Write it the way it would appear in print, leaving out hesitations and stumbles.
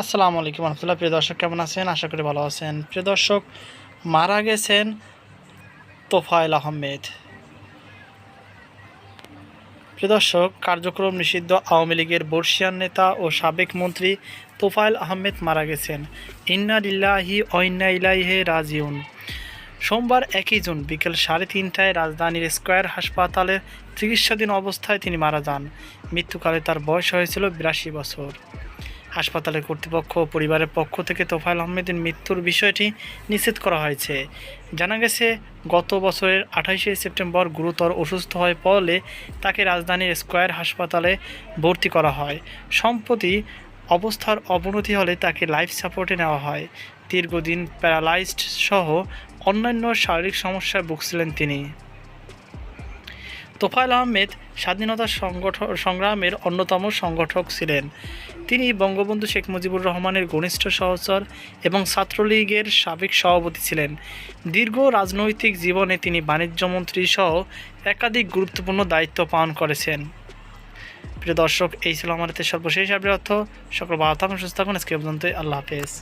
আসসালামু আলাইকুম রহমতুল্লাহ। প্রিয় দর্শক, কেমন আছেন? আশা করি ভালো আছেন। প্রিয় দর্শক, মারা গেছেন তোফায়েল আহমেদ। প্রিয় দর্শক, কার্যক্রম নিষিদ্ধ আওয়ামী লীগের বর্ষিয়ান নেতা ও সাবেক মন্ত্রী তোফায়েল আহমেদ মারা গেছেন। ইন্না লিল্লাহি ওয়া ইন্না ইলাইহি রাজিউন। সোমবার 1 জুন বিকেল 3:30টায় রাজধানীর স্কয়ার হাসপাতালে চিকিৎসাধীন অবস্থায় তিনি মারা যান। মৃত্যুকালে তার বয়স হয়েছিল 82 বছর। হাসপাতালের কর্তৃপক্ষ ও পরিবারের পক্ষ থেকে তোফায়েল আহমেদের মৃত্যুর বিষয়টি নিশ্চিত করা হয়েছে। জানা গেছে, গত বছরের 28শে সেপ্টেম্বর গুরুতর অসুস্থ হয়ে পড়লে তাকে রাজধানীর স্কয়ার হাসপাতালে ভর্তি করা হয়। সম্প্রতি অবস্থার অবনতি হলে তাকে লাইফ সাপোর্টে নেওয়া হয়। দীর্ঘদিন প্যারালাইজড সহ অন্যান্য শারীরিক সমস্যায় ভুগছিলেন তিনি। তোফায়েল আহমেদ স্বাধীনতা সংগ্রামের অন্যতম সংগঠক ছিলেন। তিনি বঙ্গবন্ধু শেখ মুজিবুর রহমানের ঘনিষ্ঠ সহচর এবং ছাত্রলীগের সাবেক সভাপতি ছিলেন। দীর্ঘ রাজনৈতিক জীবনে তিনি বাণিজ্যমন্ত্রী সহ একাধিক গুরুত্বপূর্ণ দায়িত্ব পালন করেছেন। প্রিয় দর্শক, এই ছিল আমাদের সর্বশেষ আপডেট। সকল ভালো থাকুন, সুস্থ থাকুন। আজকে পর্যন্ত, আল্লাহ হাফেজ।